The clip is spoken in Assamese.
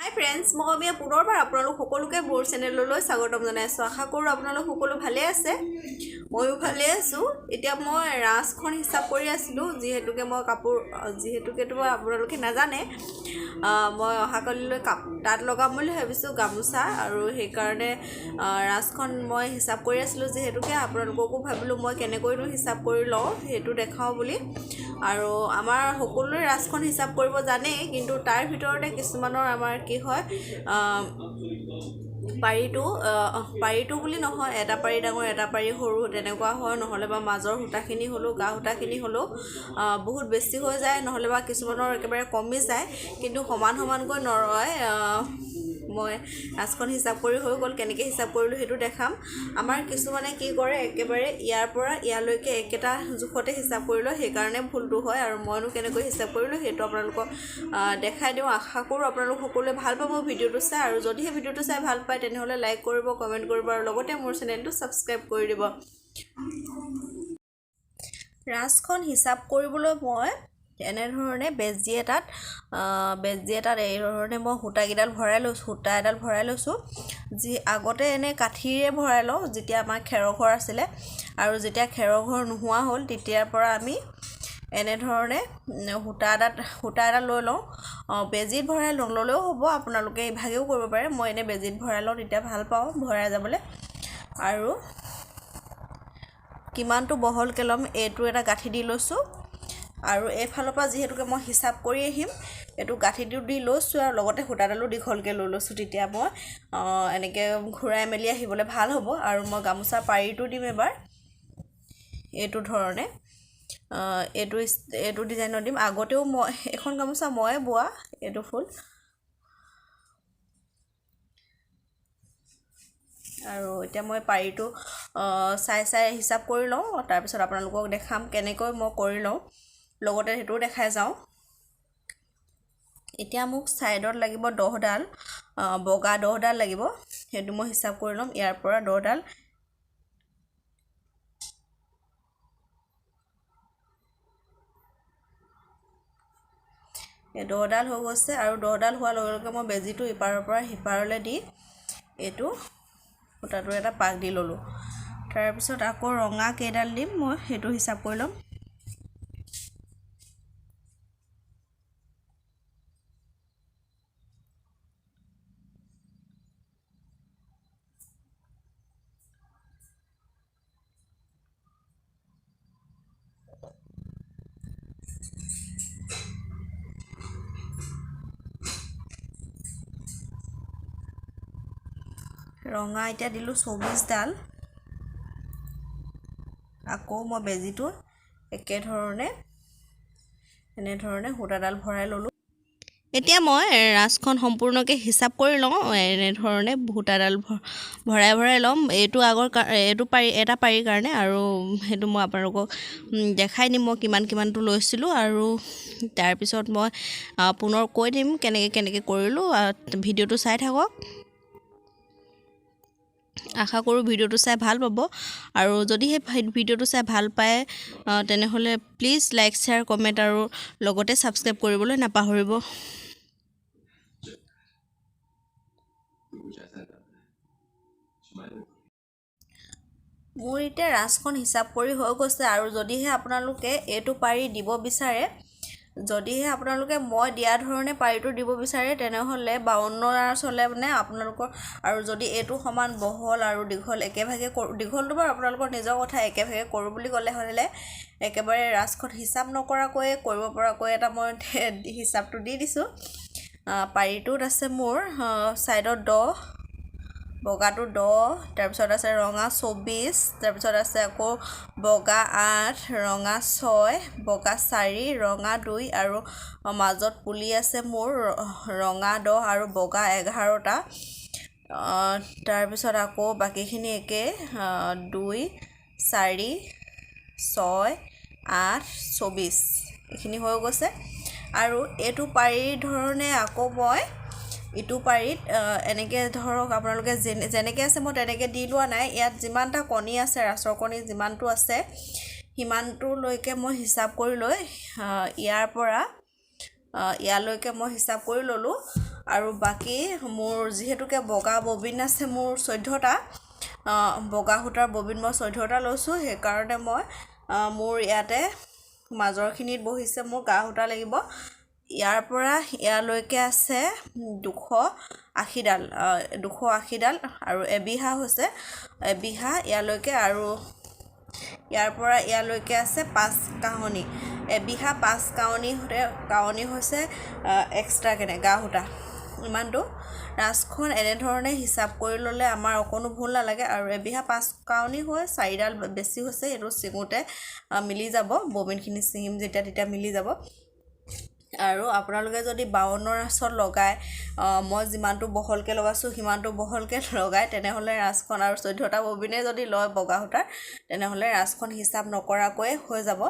হাই ফ্ৰেণ্ডছ, মই পুনৰবাৰ আপোনালোক সকলোকে মোৰ চেনেললৈ স্বাগতম জনাইছোঁ। আশা কৰোঁ আপোনালোক সকলো ভালে আছে, ময়ো ভালে আছোঁ। এতিয়া মই ৰাঁচখন হিচাপ কৰি আছিলোঁ, যিহেতুকে মই আপোনালোকে নাজানে, মই অহাকালিলৈ তাঁত লগাম বুলি ভাবিছোঁ, গামোচা, আৰু সেইকাৰণে ৰাঁচখন মই হিচাপ কৰি আছিলোঁ। যিহেতুকে আপোনালোককো ভাবিলোঁ মই কেনেকৈনো হিচাপ কৰি লওঁ সেইটো দেখাওঁ বুলি। আৰু আমাৰ সকলোৰে ৰাঁচখন হিচাপ কৰিব জানেই, কিন্তু তাৰ ভিতৰতে কিছুমানৰ আমাৰ কি হয়, পাৰিটো বুলি নহয়, এটা পাৰি ডাঙৰ এটা পাৰি সৰু তেনেকুৱা হয়, নহ'লে বা মাজৰ সূতাখিনি হ'লেও গা সূতাখিনি হ'লেও বহুত বেছি হৈ যায়, নহ'লে বা কিছুমানৰ একেবাৰে কমি যায়, কিন্তু সমানকৈ নৰয়। মই ৰাঁচখন হিচাপ কৰি হৈ গ'ল, কেনেকৈ হিচাপ কৰিলোঁ সেইটো দেখাম। আমাৰ কিছুমানে কি কৰে, একেবাৰে ইয়াৰ পৰা ইয়ালৈকে একেটা জোখতে হিচাপ কৰি লয়, সেইকাৰণে ভুলটো হয়। আৰু মইনো কেনেকৈ হিচাপ কৰিলোঁ সেইটো আপোনালোকক দেখাই দিওঁ। আশা কৰোঁ আপোনালোক সকলোৱে ভাল পাব ভিডিঅ'টো চাই, আৰু যদিহে ভিডিঅ'টো চাই ভাল পায় তেনেহ'লে লাইক কৰিব, কমেণ্ট কৰিব, আৰু লগতে মোৰ চেনেলটো ছাবস্ক্ৰাইব কৰি দিব। ৰাঁচখন হিচাপ কৰিবলৈ মই এনেধৰণে বেজী এটাত এইধৰণে মই সূতা এডাল ভৰাই লৈছোঁ। যি আগতে এনে কাঠিৰে ভৰাই লওঁ, যেতিয়া আমাৰ খেৰৰ ঘৰ আছিলে, আৰু যেতিয়া খেৰৰ ঘৰ নোহোৱা হ'ল তেতিয়াৰ পৰা আমি এনেধৰণে সূতা এডাল লৈ লওঁ। বেজীত ভৰাই নল'লেও হ'ব, আপোনালোকে ইভাগেও কৰিব পাৰে। মই এনেই বেজীত ভৰাই লওঁ, তেতিয়া ভাল পাওঁ ভৰাই যাবলৈ। আৰু কিমানটো বহলকৈ ল'ম এইটো এটা গাঁঠি দি লৈছোঁ, আৰু এইফালৰ পৰা যিহেতুকে মই হিচাপ কৰি আহিম, এইটো গাঁঠিটো দি লৈছোঁ, আৰু লগতে সূতাডালো দীঘলকৈ লৈ লৈছোঁ। তেতিয়া মই এনেকৈ ঘূৰাই মেলি আহিবলৈ ভাল হ'ব। আৰু মই গামোচা পাৰিটো দিম এবাৰ এইটো ধৰণে, এইটো ডিজাইনত দিম। আগতেও মই এখন গামোচা ময়ে বোৱা, এইটো ফুল। আৰু এতিয়া মই পাৰিটো চাই হিচাপ কৰি লওঁ, তাৰপিছত আপোনালোকক দেখাম কেনেকৈ মই কৰি লওঁ, লগতে সেইটোও দেখাই যাওঁ। এতিয়া মোক ছাইডত লাগিব 10ডাল, বগা 10ডাল লাগিব, সেইটো মই হিচাপ কৰি ল'ম। ইয়াৰ পৰা 10ডাল, এই 10ডাল হৈ গৈছে। আৰু 10ডাল হোৱাৰ লগে লগে মই বেজীটো ইপাৰৰ পৰা সিপাৰলৈ দি এইটো সূতাটোৰ এটা পাক দি ল'লোঁ। তাৰপিছত আকৌ ৰঙা কেইডাল দিম মই সেইটো হিচাপ কৰি ল'ম। ৰঙা এতিয়া দিলোঁ 24ডাল। আকৌ মই বেজীটো এনেধৰণে সূতাডাল ভৰাই ল'লোঁ। এতিয়া মই ৰাঁচখন সম্পূৰ্ণকৈ হিচাপ কৰি লওঁ, এনেধৰণে সূতাডাল ভৰাই ল'ম। এইটো এটা পাৰিৰ কাৰণে, আৰু সেইটো মই আপোনালোকক দেখাই দিম মই কিমানটো লৈছিলোঁ। আৰু তাৰপিছত মই পুনৰ কৈ দিম কেনেকৈ কৰিলোঁ। ভিডিঅ'টো চাই থাকক, আশা কৰোঁ ভিডিঅ'টো চাই ভাল পাব। আৰু যদিহে ভিডিঅ'টো চাই ভাল পায় তেনেহ'লে প্লিজ লাইক, শ্বেয়াৰ, কমেণ্ট, আৰু লগতে ছাবস্ক্ৰাইব কৰিবলৈ নাপাহৰিব। মোৰ এতিয়া ৰাঁচখন হিচাপ কৰি হৈ গৈছে। আৰু যদিহে আপোনালোকে এইটো পাৰি দিব বিচাৰে, যদিহে আপোনালোকে মই দিয়া ধৰণে পাৰিটো দিব বিচাৰে, তেনেহ'লে 52 ৰাঁচ হ'লে মানে আপোনালোকৰ, আৰু যদি এইটো সমান বহল আৰু দীঘল একেভাগে দীঘলটো বাৰু আপোনালোকৰ নিজৰ কথা, একেভাগে কৰোঁ বুলি ক'লে হ'লে একেবাৰে ৰাঁচখন হিচাপ নকৰাকৈয়ে কৰিব পৰাকৈ এটা মই হিচাপটো দি দিছোঁ। পাৰিটোত আছে মোৰ ছাইডত 10, বগাটো 10, তাৰপিছত আছে ৰঙা 24, তাৰপিছত আছে আকৌ বগা 8, ৰঙা 6, বগা 4, ৰঙা 2, আৰু মাজত পুলি আছে মোৰ ৰঙা 10 আৰু বগা 11টা। তাৰপিছত আকৌ বাকীখিনি একে 2, 4, 6, 8, 24 এইখিনি হৈ গৈছে। আৰু এইটো পাৰিৰ ধৰণে আকৌ মই ইটো পাৰিত এনেকৈ ধৰক আপোনালোকে যেনেকৈ আছে মই তেনেকৈ দি লোৱা নাই। ইয়াত যিমানটা কণী আছে, ৰাঁচৰ কণী যিমানটো আছে সিমানটোলৈকে মই হিচাপ কৰি লৈ ইয়াৰ পৰা ইয়ালৈকে মই হিচাপ কৰি ল'লোঁ। আৰু বাকী মোৰ যিহেতুকে বগা ববিন আছে মোৰ 14টা, বগা সূতাৰ ববিন মই 14টা লৈছোঁ। সেইকাৰণে মই মোৰ ইয়াতে মাজৰখিনিত বহিছে মোৰ গা সূতা লাগিব। ইয়াৰ পৰা ইয়ালৈকে আছে 280ডাল, 280ডাল আৰু এবিঘা হৈছে এবিঘা ইয়ালৈকে, আৰু ইয়াৰ পৰা ইয়ালৈকে আছে 5 কাহনী, এবিঘা 5 কাৱনী হৈছে এক্সট্ৰাকেনে গা সূতা। ইমানটো ৰাঁচখন এনেধৰণে হিচাপ কৰি ল'লে আমাৰ অকণো ভুল নালাগে। আৰু এবিঘা 5 কাৱনী হৈ 4ডাল বেছি হৈছে, এইটো ছিঙোতে মিলি যাব, ববিনখিনি ছিঙিম যেতিয়া তেতিয়া মিলি যাব। আৰু আপোনালোকে যদি 52 ৰাঁচত লগায়, মই যিমানটো বহলকৈ লগাইছোঁ সিমানটো বহলকৈ লগায়, তেনেহ'লে ৰাঁচখন আৰু 14টা ববিনে যদি লয় বগা সূতাৰ, তেনেহ'লে ৰাঁচখন হিচাপ নকৰাকৈয়ে হৈ যাব।